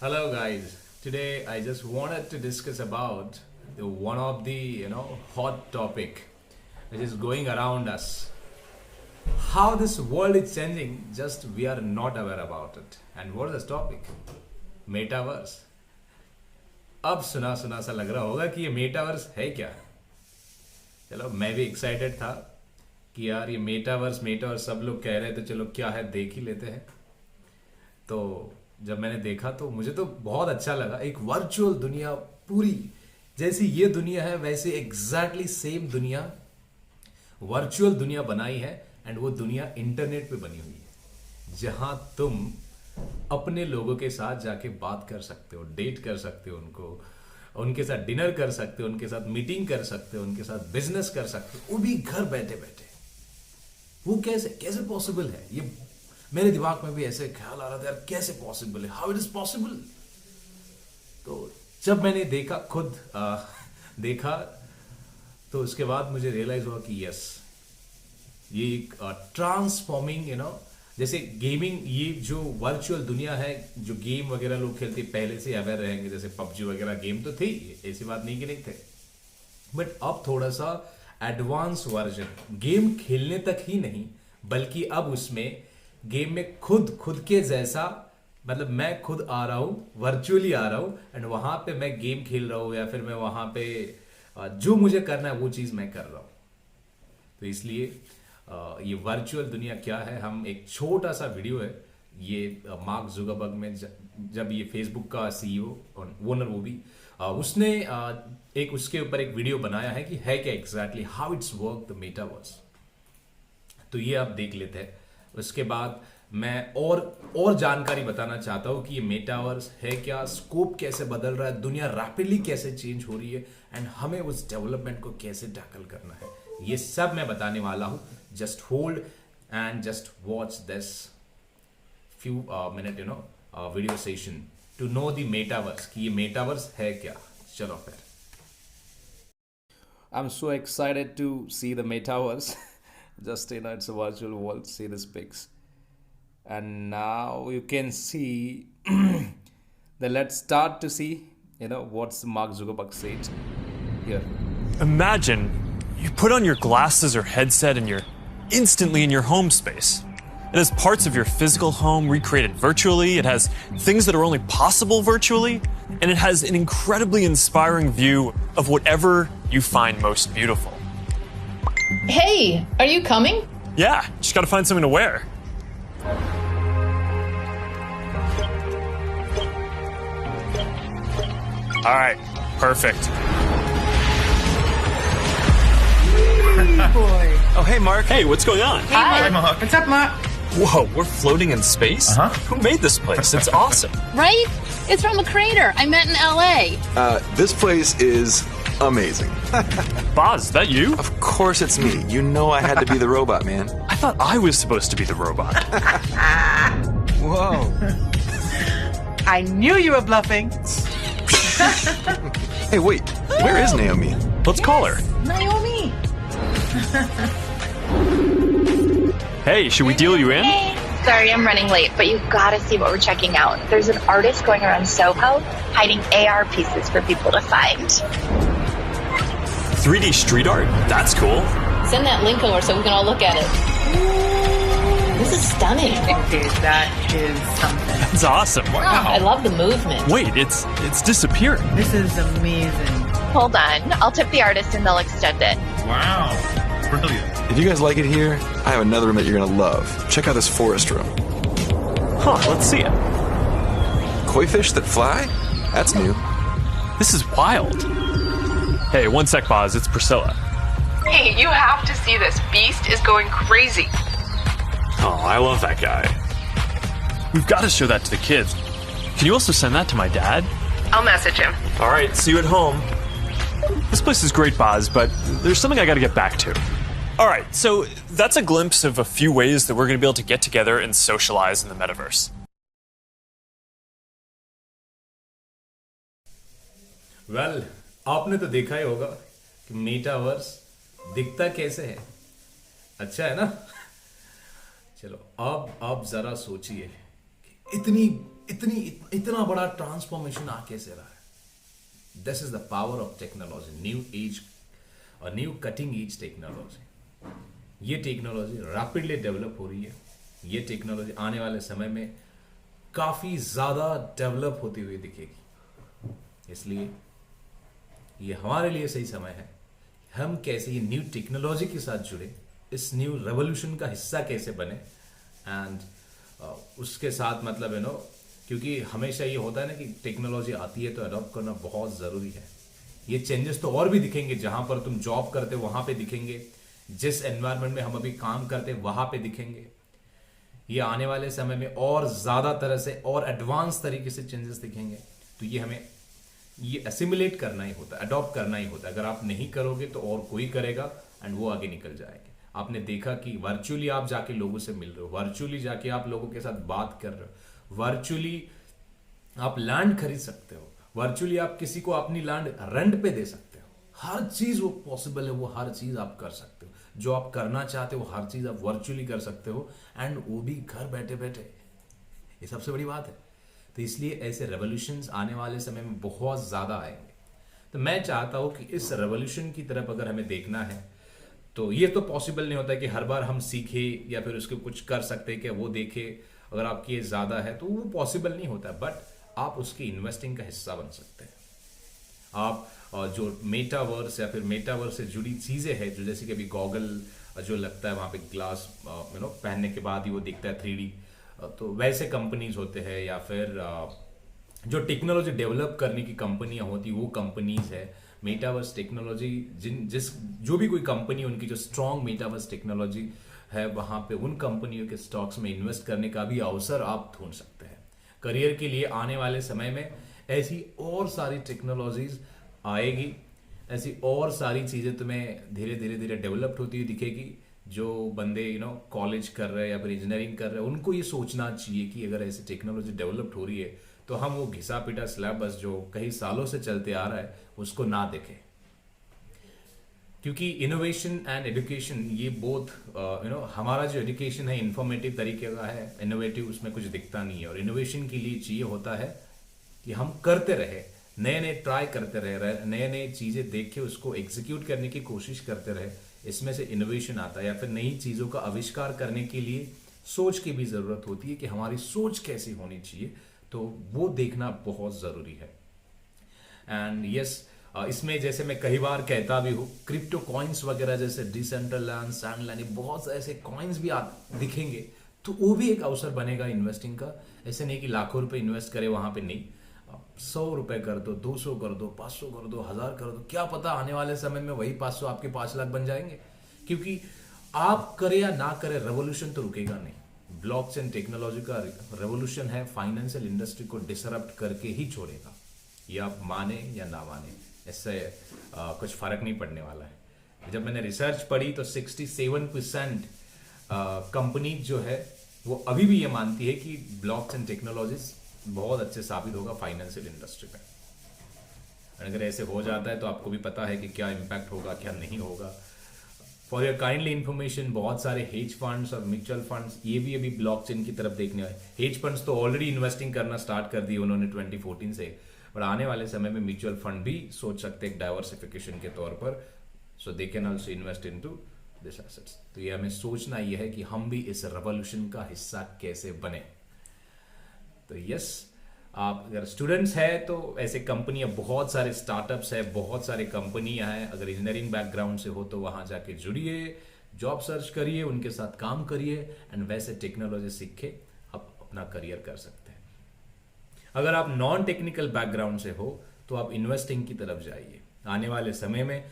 Hello guys. Today I just wanted to discuss about one of the hot topic which is going around us. How this world is changing, just we are not aware about it. And what is this topic? Metaverse. अब सुना सुना सा लग रहा होगा कि ये metaverse है क्या. चलो मैं भी एक्साइटेड था कि यार ये मेटावर्स मेटावर्स सब लोग कह रहे थे, चलो क्या है देख ही लेते हैं. तो जब मैंने देखा तो मुझे तो बहुत अच्छा लगा. एक वर्चुअल दुनिया, पूरी जैसी ये दुनिया है वैसे एग्जैक्टली सेम दुनिया, वर्चुअल दुनिया बनाई है. एंड वो दुनिया इंटरनेट पे बनी हुई है जहां तुम अपने लोगों के साथ जाके बात कर सकते हो, डेट कर सकते हो, उनके साथ डिनर कर सकते हो, उनके साथ मीटिंग कर सकते हो, उनके साथ बिजनेस कर सकते हो, वो भी घर बैठे बैठे. वो कैसे कैसे पॉसिबल है? ये मेरे दिमाग में भी ऐसे ख्याल आ रहा था, यार कैसे पॉसिबल है, हाउ इट इज पॉसिबल. तो जब मैंने देखा खुद देखा तो उसके बाद मुझे रियलाइज हुआ कि यस, ये एक ट्रांसफॉर्मिंग जैसे गेमिंग, ये जो वर्चुअल दुनिया है, जो गेम वगैरह लोग खेलते पहले से अवेयर रहेंगे, जैसे पबजी वगैरह गेम तो थी, ऐसी बात नहीं कि नहीं थे, बट अब थोड़ा सा एडवांस वर्जन, गेम खेलने तक ही नहीं बल्कि अब उसमें गेम में खुद खुद के जैसा, मतलब मैं खुद आ रहा हूं, वर्चुअली आ रहा हूं एंड वहां पे मैं गेम खेल रहा हूं, या फिर मैं वहां पे जो मुझे करना है वो चीज मैं कर रहा हूं. तो इसलिए ये वर्चुअल दुनिया क्या है, हम एक छोटा सा वीडियो है ये मार्क जुकरबर्ग में, जब ये फेसबुक का सीईओ और ओनर, वो भी उसने एक उसके ऊपर एक वीडियो बनाया है कि है क्या exactly how it's work the metaverse. तो ये आप देख लेते हैं. उसके बाद मैं और जानकारी बताना चाहता हूं कि ये मेटावर्स है क्या, स्कोप कैसे बदल रहा है, दुनिया रैपिडली कैसे चेंज हो रही है एंड हमें उस डेवलपमेंट को कैसे टैकल करना है. ये सब मैं बताने वाला हूं. Just hold and just watch this few minute video session to know the metaverse, कि ये मेटावर्स है क्या. चलो फिर. I'm so excited to see the metaverse. Just it's a virtual world. See this pics, and now you can see. Then let's start to see. What's Mark Zuckerberg said here. Imagine you put on your glasses or headset and you're instantly in your home space. It has parts of your physical home recreated virtually. It has things that are only possible virtually. And it has an incredibly inspiring view of whatever you find most beautiful. Hey, are you coming? Yeah, just gotta find something to wear. All right, perfect. Boy. Oh, hey, Mark. Hey, what's going on? Hi. Mark. What's up, Mark? Whoa, we're floating in space? Who made this place? It's awesome. Right? It's from a crater I met in LA. This place is amazing. Boz, is that you? Of course it's me. You know I had to be the robot, man. I thought I was supposed to be the robot. Whoa. I knew you were bluffing. Hey, wait. Where is Naomi? Let's call her. Naomi. Hey, should we deal you in? Hey, sorry I'm running late, but you've got to see what we're checking out. There's an artist going around Soho hiding AR pieces for people to find. 3D street art? That's cool. Send that link over so we can all look at it. This is stunning. Okay, that is something. That's awesome. I love the movement. Wait, it's disappearing. This is amazing. Hold on, I'll tip the artist and they'll extend it. Wow. Brilliant. If you guys like it here, I have another room that you're gonna love. Check out this forest room. Huh, let's see it. Koi fish that fly? That's new. This is wild. Hey, one sec, Boz. It's Priscilla. Hey, you have to see this. Beast is going crazy. Oh, I love that guy. We've got to show that to the kids. Can you also send that to my dad? I'll message him. All right, see you at home. This place is great, Boz, but there's something I got to get back to. All right, so that's a glimpse of a few ways that we're going to be able to get together and socialize in the metaverse. Well, आपने तो देखा ही होगा कि metaverse दिखता कैसे है. अच्छा है ना. चलो अब जरा सोचिए कि इतना बड़ा ट्रांसफॉर्मेशन आ कैसे रहा है? This is the power of technology, new age और न्यू कटिंग एज टेक्नोलॉजी। ये टेक्नोलॉजी रैपिडली डेवलप हो रही है। ये टेक्नोलॉजी आने वाले समय में काफी ज्यादा डेवलप होती हुई दिखेगी। इसलिए ये हमारे लिए सही समय है, हम कैसे ये न्यू टेक्नोलॉजी के साथ जुड़े, इस न्यू रेवोल्यूशन का हिस्सा कैसे बने। एंड उसके साथ मतलब क्योंकि हमेशा ये होता है ना कि टेक्नोलॉजी आती है तो अडॉप्ट करना बहुत ज़रूरी है। ये चेंजेस तो और भी दिखेंगे, जहां पर तुम जॉब करते हो वहां पे दिखेंगे, जिस एनवायरनमेंट में हम अभी काम करते हैं वहां पे दिखेंगे। ये आने वाले समय में और ज़्यादा तरह से और एडवांस तरीके से चेंजेस दिखेंगे। तो ये हमें ये एसिमुलेट करना ही होता है, अडॉप्ट करना ही होता है। अगर आप नहीं करोगे तो और कोई करेगा एंड वो आगे निकल जाएंगे। आपने देखा कि वर्चुअली आप जाके लोगों से मिल रहे हो, वर्चुअली जाके आप लोगों के साथ बात कर रहे हो, वर्चुअली आप लैंड खरीद सकते हो, वर्चुअली आप किसी को अपनी लैंड रेंट पे दे सकते हो। हर चीज वो पॉसिबल है, वो हर चीज आप कर सकते हो। जो आप करना चाहते हो हर चीज आप वर्चुअली कर सकते हो, एंड वो भी घर बैठे बैठे। ये सबसे बड़ी बात है। तो इसलिए ऐसे रेवोल्यूशंस आने वाले समय में बहुत ज्यादा आएंगे। तो मैं चाहता हूं कि इस रेवोल्यूशन की तरफ अगर हमें देखना है तो ये तो पॉसिबल नहीं होता कि हर बार हम सीखे या फिर उसके कुछ कर सकते हैं कि वो देखे। अगर आपकी ये ज्यादा है तो वो पॉसिबल नहीं होता, बट आप उसकी इन्वेस्टिंग का हिस्सा बन सकते हैं। आप जो मेटावर्स या फिर मेटावर्स से जुड़ी चीजें हैं, जो जैसे कि अभी गॉगल जो लगता है वहां पे ग्लास पहनने के बाद ही वो दिखता है 3D, तो वैसे कंपनीज होते हैं, या फिर जो टेक्नोलॉजी डेवलप करने की कंपनियां होती वो कंपनीज है। मेटावर्स टेक्नोलॉजी जो भी कोई कंपनी उनकी जो स्ट्रॉन्ग मेटावर्स टेक्नोलॉजी है वहां पे उन कंपनियों के स्टॉक्स में इन्वेस्ट करने का भी अवसर आप ढूंढ सकते हैं। करियर के लिए आने वाले समय में ऐसी और सारी टेक्नोलॉजीज आएगी, ऐसी और सारी चीजें तुम्हें धीरे धीरे धीरे डेवलप्ड होती हुई दिखेगी। जो बंदे कॉलेज कर रहे हैं या फिर इंजीनियरिंग कर रहे हैं उनको ये सोचना चाहिए कि अगर ऐसी टेक्नोलॉजी डेवलप्ड हो रही है तो हम वो घिसा पिटा सिलेबस जो कई सालों से चलते आ रहा है उसको ना देखें। क्योंकि इनोवेशन एंड एजुकेशन ये बोथ हमारा जो एजुकेशन है इंफॉर्मेटिव तरीके का है, इनोवेटिव उसमें कुछ दिखता नहीं है। और इनोवेशन के लिए चाहिए होता है कि हम करते रहे, नए नए ट्राई करते रहे, नए नए चीजें देख के उसको एग्जीक्यूट करने की कोशिश करते रहे। इसमें से इनोवेशन आता है। या फिर नई चीजों का आविष्कार करने के लिए सोच की भी जरूरत होती है कि हमारी सोच कैसी होनी चाहिए, तो वो देखना बहुत जरूरी है। एंड यस, इसमें जैसे मैं कई बार कहता भी हूँ, क्रिप्टो कॉइन्स वगैरह जैसे डिसेंट्रलैंड, सैंडलैंड, बहुत ऐसे कॉइन्स भी दिखेंगे, तो वो भी एक अवसर बनेगा इन्वेस्टिंग का। ऐसे नहीं कि लाखों रुपए इन्वेस्ट करे वहां पे, नहीं, 100 रुपए कर दो, 200 कर दो, 500 कर दो, 1000 कर दो। क्या पता आने वाले समय में वही 500 आपके 5 लाख बन जाएंगे। क्योंकि आप करे या ना करे, रेवोल्यूशन तो रुकेगा नहीं। ब्लॉकचेन टेक्नोलॉजी का रेवोल्यूशन है, फाइनेंशियल इंडस्ट्री को डिसरप्ट करके ही छोड़ेगा। ये आप माने या ना माने, इससे कुछ फर्क नहीं पड़ने वाला है। जब मैंने रिसर्च पढ़ी तो 67% कंपनी जो है वो अभी भी ये मानती है कि ब्लॉकचेन टेक्नोलॉजीज बहुत अच्छे साबित होगा फाइनेंशियल इंडस्ट्री में। अगर ऐसे हो जाता है तो आपको भी पता है कि क्या इम्पैक्ट होगा, क्या नहीं होगा। फॉर योर काइंडली इन्फॉर्मेशन, बहुत सारे हेज फंड्स और म्यूचुअल फंड्स ये भी अभी ब्लॉकचेन की तरफ देखने आए। हेज फंड्स तो ऑलरेडी इन्वेस्टिंग करना स्टार्ट कर दिए उन्होंने 2014 से, और आने वाले समय में म्यूचुअल फंड भी सोच सकते हैं डाइवर्सिफिकेशन के तौर पर। So they can also invest into this assets. तो ये हमें सोचना ये है कि हम भी इस रेवोल्यूशन का हिस्सा कैसे बने। तो यस, आप अगर स्टूडेंट्स है तो ऐसे कंपनियां, बहुत सारे स्टार्टअप्स है, बहुत सारे कंपनियां हैं। अगर इंजीनियरिंग बैकग्राउंड से हो तो वहां जाके जुड़िए, जॉब सर्च करिए, उनके साथ काम करिए, एंड वैसे टेक्नोलॉजी सीख के आप अपना करियर कर सकते हैं। अगर आप नॉन टेक्निकल बैकग्राउंड से हो तो आप इन्वेस्टिंग की तरफ जाइए। आने वाले समय में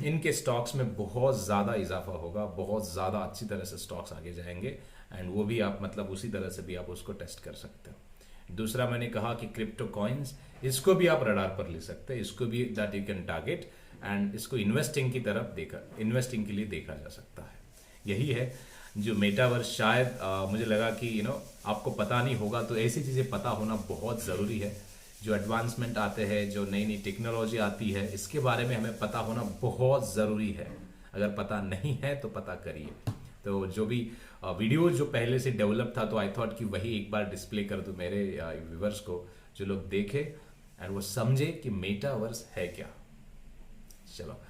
इनके स्टॉक्स में बहुत ज्यादा इजाफा होगा, बहुत ज्यादा अच्छी तरह से स्टॉक्स आगे जाएंगे, एंड वो भी आप मतलब उसी तरह से भी आप उसको टेस्ट कर सकते हो। दूसरा मैंने कहा कि क्रिप्टो कॉइन्स, इसको भी आप रडार पर ले सकते हैं, इसको भी that you can target, and इसको इन्वेस्टिंग की तरफ इन्वेस्टिंग के लिए देखा जा सकता है। यही है जो मेटावर्स, शायद मुझे लगा कि आपको पता नहीं होगा, तो ऐसी चीजें पता होना बहुत जरूरी है। जो एडवांसमेंट आते हैं, जो नई नई टेक्नोलॉजी आती है, इसके बारे में हमें पता होना बहुत जरूरी है। अगर पता नहीं है तो पता करिए। तो जो भी वीडियो जो पहले से डेवलप था, तो आई थॉट कि वही एक बार डिस्प्ले कर दूं मेरे व्यूवर्स को, जो लोग देखे एंड वो समझे कि मेटावर्स है क्या। चलो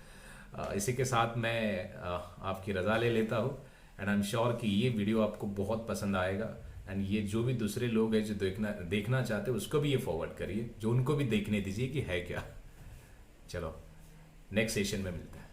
इसी के साथ मैं आपकी रजा ले लेता हूँ एंड आई एम श्योर कि ये वीडियो आपको बहुत पसंद आएगा एंड ये जो भी दूसरे लोग हैं जो देखना चाहते हैं उसको भी ये फॉरवर्ड करिए, जो उनको भी देखने दीजिए कि है क्या। चलो नेक्स्ट सेशन में मिलते हैं।